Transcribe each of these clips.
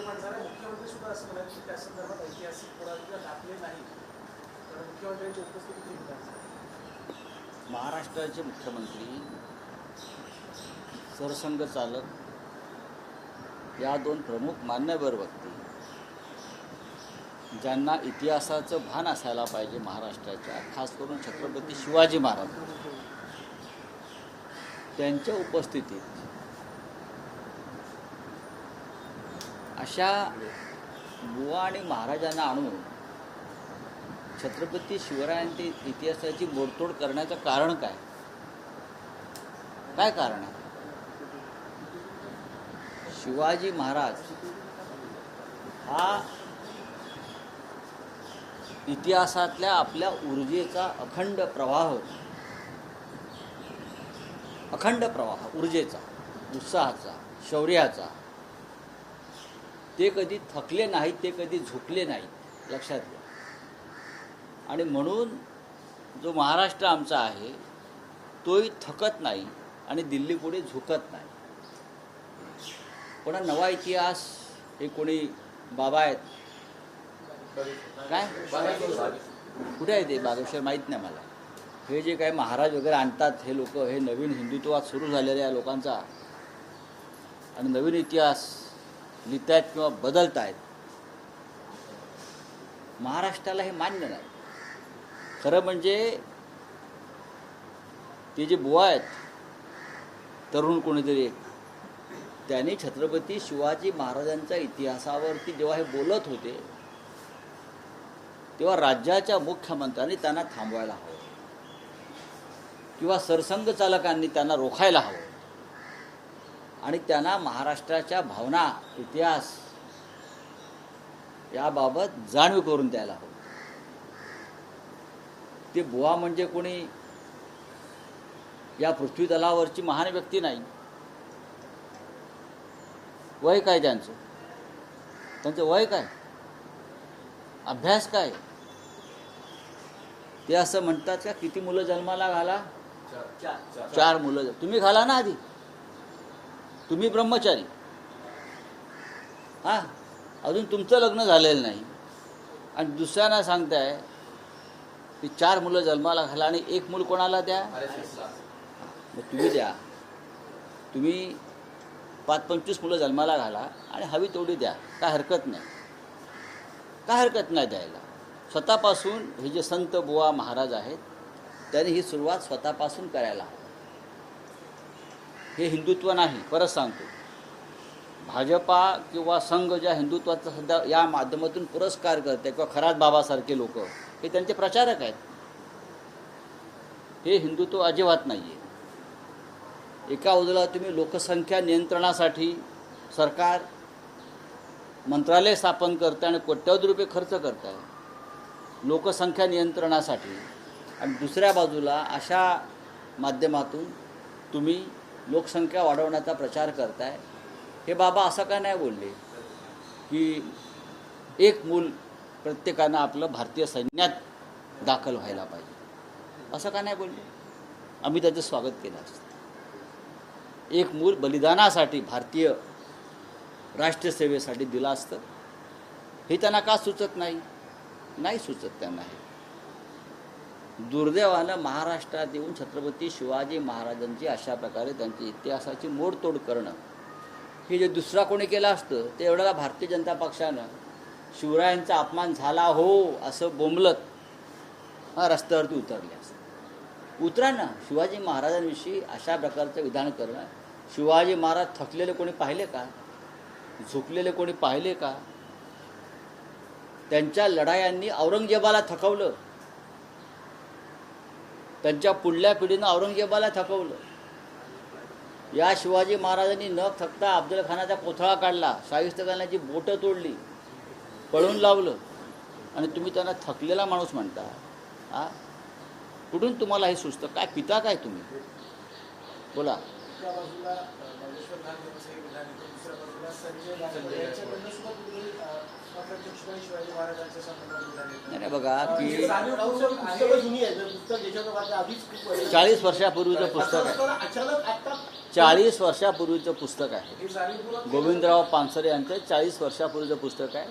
माणसाला मुख्यमंत्री सुद्धा असं म्हणाले की त्या संदर्भात ऐतिहासिक पुरावे दाखले नाही, तर मुख्यमंत्र्यांची उपस्थिती महाराष्ट्राचे मुख्यमंत्री, सरसंघचालक या दोन प्रमुख मान्यवर व्यक्ती ज्यांना इतिहासाचं भान असायला पाहिजे महाराष्ट्राच्या, खास करून छत्रपती शिवाजी महाराज, त्यांच्या उपस्थितीत अशा बुवा आणि महाराजांना आणून छत्रपती शिवरायांची इतिहासाची मोडतोड करण्याचं कारण काय? काय कारण आहे? शिवाजी महाराज हा इतिहासातल्या आपल्या ऊर्जेचा अखंड प्रवाह, ऊर्जेचा, उत्साहाचा, शौर्याचा. ते कधी थकले नाहीत, ते कधी झुकले नाहीत, लक्षात घ्या. आणि म्हणून जो महाराष्ट्र आमचा आहे तोही थकत नाही आणि दिल्लीपुढे झुकत नाही. कोणा नवा इतिहास, हे कोणी बाबा आहेत काय, कुठे आहे ते बागेश्वर माहीत नाही मला. हे जे काय महाराज वगैरे आणतात, हे लोक, हे नवीन हिंदुत्वात सुरू झालेल्या लोकांचा आणि नवीन इतिहास लिहितायत किंवा बदलतायत. महाराष्ट्राला हे मान्य नाही. खरं म्हणजे ते जे बुवा आहेत, तरुण कोणीतरी एक, त्यांनी छत्रपती शिवाजी महाराजांच्या इतिहासावरती जेव्हा हे बोलत होते तेव्हा राज्याच्या मुख्यमंत्र्यांनी त्यांना थांबवायला हवं किंवा सरसंघ चालकांनी त्यांना रोखायला हवं आणि त्यांना महाराष्ट्राच्या भावना, इतिहास याबाबत जाणीव करून द्यायला हवं. ते बुवा म्हणजे कोणी या पृथ्वी तलावरची महान व्यक्ती नाही. वय काय त्यांचं वय काय, अभ्यास काय? ते असं म्हणतात का किती मुलं जन्माला घाला? 4 मुलं. तुम्ही घाला ना आधी, तुम्ही ब्रह्मचारी, हां, अजून तुमचं लग्न झालेलं नाही आणि दुसऱ्यांना सांगताय की 4 मुलं जन्माला घाला आणि 1 मूल कोणाला द्या? मग तुम्ही द्या. तुम्ही 5-25 मुलं जन्माला घाला आणि हवी तेवढी द्या, काय हरकत नाही, काय हरकत नाही द्यायला. स्वतःपासून हे जे संत बुवा महाराज आहेत त्यांनी ही सुरुवात स्वतःपासून करायला हवी. हे हिंदुत्व नाही. परत सांगतो, भाजपा किंवा संघ ज्या हिंदुत्वाचा सध्या या माध्यमातून पुरस्कार करते किंवा खरात बाबासारखे लोक, हे त्यांचे प्रचारक आहेत. हे हिंदुत्व अजिबात नाही आहे. एका बाजूला तुम्ही लोकसंख्या नियंत्रणासाठी सरकार मंत्रालय स्थापन करताय आणि कोट्यवधी रुपये खर्च करताय लोकसंख्या नियंत्रणासाठी, आणि दुसऱ्या बाजूला अशा माध्यमातून तुम्ही लोकसंख्या वाढवण्याचा प्रचार करताय. हे बाबा असं का नाही बोलले की 1 मूल प्रत्येकानं आपलं भारतीय सैन्यात दाखल व्हायला पाहिजे? असं का नाही बोलले? आम्ही त्याचं स्वागत केलं असतं. 1 मूल बलिदानासाठी, भारतीय राष्ट्रसेवेसाठी दिलं असतं. हे त्यांना का सुचत नाही? नाही सुचत त्यांना. हे दुर्दैवानं महाराष्ट्रात येऊन छत्रपती शिवाजी महाराजांची अशा प्रकारे त्यांची इतिहासाची मोडतोड करणं, हे जे दुसरा कोणी केलं असतं ते एवढ्याला भारतीय जनता पक्षानं शिवरायांचा अपमान झाला हो असं बोंबलत रस्त्यावरती उतरले असतं. उतरा ना. शिवाजी महाराजांविषयी अशा प्रकारचं विधान करणं, शिवाजी महाराज थकलेले कोणी पाहिले का? झुकलेले कोणी पाहिले का? त्यांच्या लढायांनी औरंगजेबाला थकवलं, त्यांच्या पुढल्या पिढीनं औरंगजेबाला थकवलं. या शिवाजी महाराजांनी न थकता अफजल खानाचा कोथळा काढला, शाहिस्तेखानाची बोटं तोडली, पळून लावलं, आणि तुम्ही त्यांना थकलेला माणूस म्हणता. हां, कुठून तुम्हाला हे सुचतं? काय पिता काय तुम्ही? बोला. नाही बघा की 40 वर्षापूर्वीचं पुस्तक आहे. 40 वर्षापूर्वीचं पुस्तक आहे. हे जाणीवपूर्वक गोविंदराव पानसरे यांचं 40 वर्षापूर्वीचं पुस्तक आहे.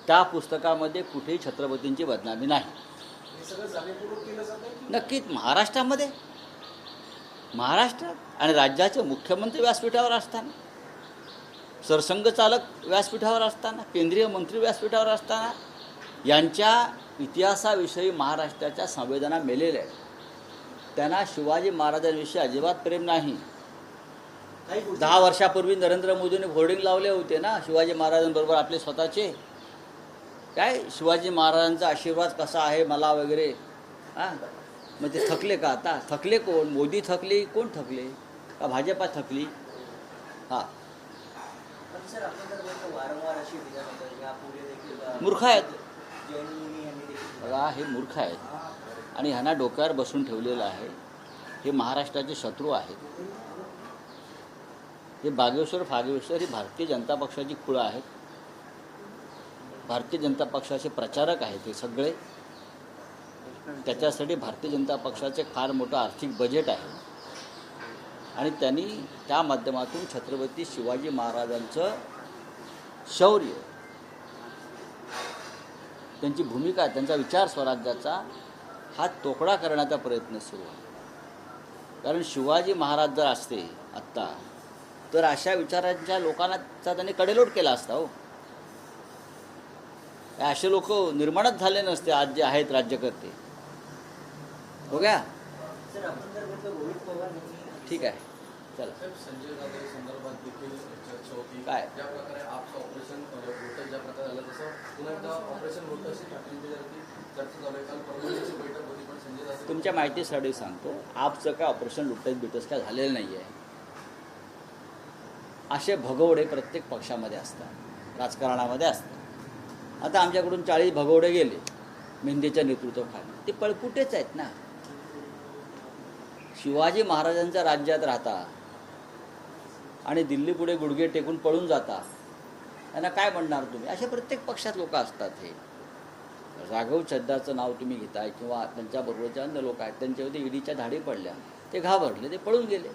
त्या पुस्तकामध्ये कुठेही छत्रपतींची बदनामी नाही. हे सगळं जाणीवपूर्वक केलं जातं की नक्कीच महाराष्ट्रामध्ये, महाराष्ट्रात आणि राज्याचे मुख्यमंत्री व्यासपीठावर असताना, सरसंघचालक व्यासपीठावर असताना, केंद्रीय मंत्री व्यासपीठावर असताना यांच्या इतिहासाविषयी महाराष्ट्राच्या संवेदना मेलेल्या आहेत. त्यांना शिवाजी महाराजांविषयी अजिबात प्रेम नाही. काही गोष्टी 10 वर्षापूर्वी नरेंद्र मोदींनी होर्डिंग लावले होते ना शिवाजी महाराजांबरोबर आपले स्वतःचे. काय शिवाजी महाराजांचा आशीर्वाद कसा आहे मला वगैरे. हां, मग ते थकले का आता? थकले कोण? मोदी थकले? कोण थकले? का भाजपा थकली? हां, पण सर आपण जर बघतो वारंवार अशी विधान होतं यापूर्वी देखील मूर्ख आहेत. जैन मुनी यांनी देखील बघा, हे मूर्ख आहेत आणि ह्यांना डोक्यावर बसून ठेवलेलं आहे. हे महाराष्ट्राचे शत्रू आहेत. हे बागेश्वर फागेश्वर ही भारतीय जनता पक्षाची खुळं आहेत. भारतीय जनता पक्षाचे प्रचारक आहेत हे सगळे. त्याच्यासाठी भारतीय जनता पक्षाचे फार मोठं आर्थिक बजेट आहे आणि त्यांनी त्या माध्यमातून छत्रपती शिवाजी महाराजांचं शौर्य, त्यांची भूमिका, त्यांचा विचार स्वराज्याचा हा तोकडा करण्याचा प्रयत्न सुरू आहे. कारण शिवाजी महाराज जर असते आत्ता तर अशा विचारांच्या लोकांचा त्यांनी कडेलोट केला असता. हो, असे लोक निर्माणच झाले नसते आज जे आहेत राज्यकर्ते. हो गया. सर आपण जर बघतो रोहित पवार यांनी ठीक आहे, चला. साहेब, संजय गांधी संदर्भात देखील चर्चा होती. काय? ज्या प्रकारे आपचं ऑपरेशन लोटस ज्या प्रकारे झालं तसं पुन्हा एकदा ऑपरेशन लोटसची ठाकरेंची चर्चा चालू आहे. काल परभणीची बैठक होती पण संजय गांधी तुमच्या माहितीसाठी सांगतो, आपचं काय ऑपरेशन लुटत बिटस काय झालेलं नाही आहे. असे भगवडे प्रत्येक पक्षामध्ये असतात, राजकारणामध्ये असतात. आता आमच्याकडून 40 भगवडे गेले मेहंदीच्या नेतृत्वाखाली. ते पळपुटेच आहेत ना. शिवाजी महाराजांच्या राज्यात राहता आणि दिल्ली पुढे गुडघे टेकून पळून जाता, त्यांना काय म्हणणार तुम्ही? असे प्रत्येक पक्षात लोक असतात. हे राघव चड्डाचं नाव तुम्ही घेताय किंवा त्यांच्याबरोबरचे अन्य लोक आहेत, त्यांच्यावरती ईडीच्या धाडी पडल्या, ते घाबरले, ते पळून गेले.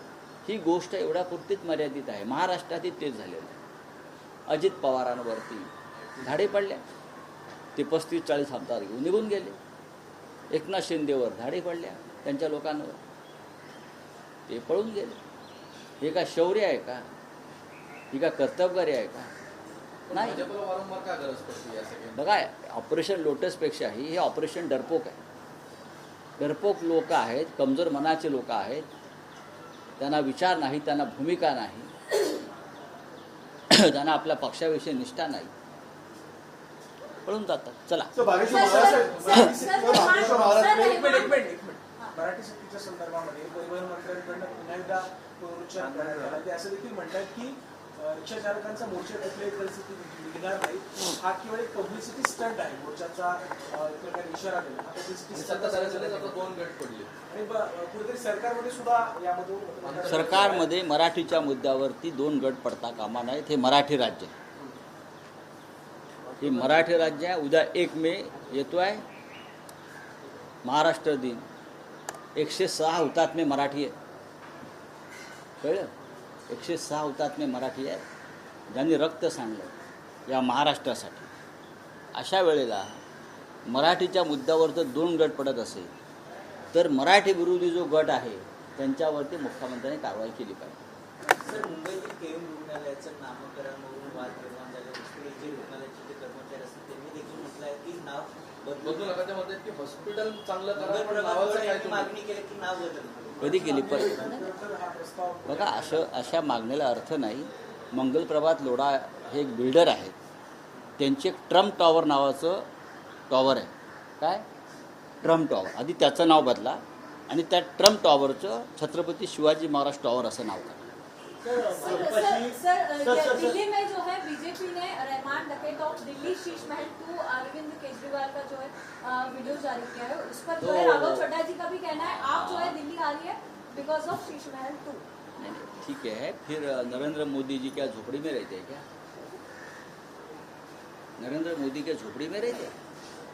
ही गोष्ट एवढ्या पुरतीच मर्यादित आहे. महाराष्ट्रातही तेच झालेलं आहे. अजित पवारांवरती धाडी पडल्या, ते 35-40 आमदार घेऊन निघून गेले. एकनाथ शिंदेवर धाडी पडल्या त्यांच्या लोकांवर, ते पळून गेले. हे का शौर्य आहे का? ही का कर्तबगारी आहे का? नाही. भाजपला वारंवार काय गरज पडते या सगळ्या? बघा, ऑपरेशन लोटसपेक्षाही हे ऑपरेशन डरपोक आहे. डरपोक लोक आहेत, कमजोर मनाचे लोक आहेत. त्यांना विचार नाही, त्यांना भूमिका नाही, त्यांना आपल्या पक्षाविषयी निष्ठा नाही, पळून जातात. चला. मराठी सक्तीच्या संदर्भामध्ये परिवहन मंत्र्यांकडनं पुन्हा एकदा पुनरुच्चार करण्यात आला. ते असं देखील म्हणतात की रिक्षा चालकांचा मोर्चा कुठल्याही परिस्थिती निघणार नाही. हा केवळ एक पब्लिसिटी स्टंट आहे. मोर्चाचा एक प्रकारे इशारा दिला. हा publicity stunt सत्ता चालवण्यासाठी आता 2 गट पडले आणि कुठेतरी सरकारमध्ये सुद्धा यामधून सरकारमध्ये मराठीच्या मुद्द्यावरती 2 गट पडता कामा नाहीत. हे मराठी राज्य आहे. हे मराठी राज्य आहे. उद्या 1 मे येतो आहे, महाराष्ट्र दिन. 106 हुतात्मे मराठी आहेत. कळलं? 106 हुतात्मे मराठी आहेत ज्यांनी रक्त सांडलं या महाराष्ट्रासाठी. अशा वेळेला मराठीच्या मुद्द्यावर जर 2 गट पडत असेल तर मराठी विरोधी जो गट आहे त्यांच्यावरती मुख्यमंत्र्यांनी कारवाई केली पाहिजे. सर मुंबईतील केम रुग्णालयाचं नामकरणावरून वाद निर्माण झाले. दुसरे जे रुग्णालयाचे जे कर्मचारी असतात त्यांनी देखील म्हटलं आहे की नाव बदलू नका. ते म्हणतात की हॉस्पिटल चांगलं करा, मंगल पण प्रभात नावाचं पवार काय यांनी तुम्ही? मागणी केली की नाव बदल. कधी केली? पण हा प्रस्ताव बघा, अशा मागण्याला अर्थ नाही. मंगलप्रभात लोढा हे एक बिल्डर आहेत. त्यांचे एक ट्रम्प टॉवर नावाचं टॉवर आहे. काय? Trump tower. आधी त्याचं नाव बदला आणि त्या ट्रम्प टॉवरचं छत्रपती शिवाजी महाराज टॉवर असं नाव करा. सर दिल्ली में जो है बीजेपी ने रहमान डकैत ऑफ दिल्ली शीश महल 2 अरविंद केजरीवाल का जो है वीडियो जारी किया है. उस पर जो है राघव चड्डा जी का भी कहना है आप जो है दिल्ली आ रही है बिकॉज ऑफ शीश महल 2. ठीक है, फिर नरेंद्र मोदी जी क्या झोपड़ी में रहते हैं क्या? नरेंद्र मोदी के झोपड़ी में रहते हैं?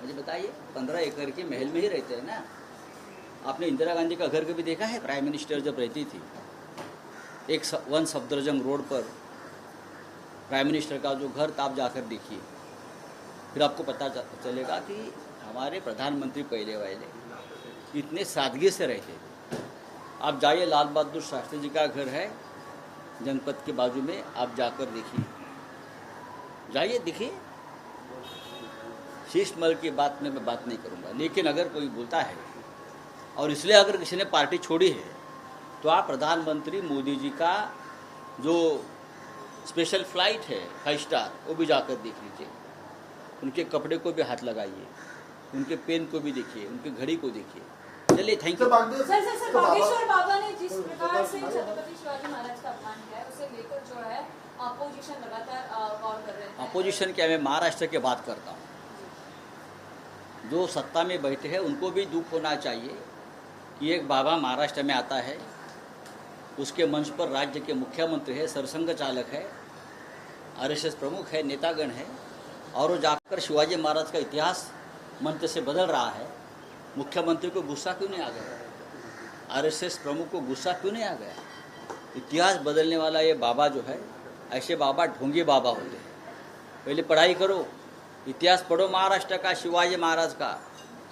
मुझे बताइए. 15 एकड़ के महल में ही रहते हैं ना. आपने इंदिरा गांधी का घर कभी देखा है? प्राइम मिनिस्टर जब रहती थी वन सफदरजंग रोड पर प्राइम मिनिस्टर का जो घर था, आप जाकर देखिए, फिर आपको पता चलेगा कि हमारे प्रधानमंत्री पहले वाले इतने सादगी से रहते थे। आप जाइए, लाल बहादुर शास्त्री जी का घर है जनपद के बाजू में, आप जाकर देखिए, जाइए देखिए। शीश महल की बात में मैं बात नहीं करूंगा, लेकिन अगर कोई बोलता है और इसलिए अगर किसी ने पार्टी छोड़ी है तो आप प्रधानमंत्री मोदी जी का जो स्पेशल फ्लाइट है 5 स्टार, वो भी जाकर देख लीजिए, उनके कपड़े को भी हाथ लगाइए, उनके पेन को भी देखिए, उनकी घड़ी को देखिए। चलिए, थैंक यू। सर बागेश्वर बाबा ने जिस प्रकार से छत्रपति शिवाजी महाराज का अपमान किया है, उसे लेकर जो है अपोजिशन लगातार गौर कर रहे हैं। अपोजिशन क्या, मैं महाराष्ट्र की बात करता हूँ। जो सत्ता में बैठे हैं उनको भी दुख होना चाहिए कि एक बाबा महाराष्ट्र में आता है, उसके मंच पर राज्य के मुख्यमंत्री है, सरसंघ चालक है, आरएसएस प्रमुख है, नेतागण है, और वो जाकर शिवाजी महाराज का इतिहास मंच से बदल रहा है। मुख्यमंत्री को गुस्सा क्यों नहीं आ गया? आरएसएस प्रमुख को गुस्सा क्यों नहीं आ गया? इतिहास बदलने वाला ये बाबा जो है, ऐसे बाबा ढोंगी बाबा होते हैं। पहले पढ़ाई करो, इतिहास पढ़ो महाराष्ट्र का, शिवाजी महाराज का।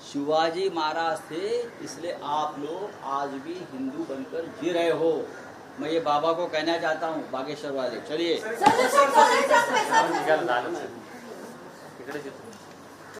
शिवाजी महाराज थे, इसलिए आप लोग आज भी हिंदू बनकर जी रहे हो। मैं ये बाबा को कहना चाहता हूँ, बागेश्वर वाले। चलिए सर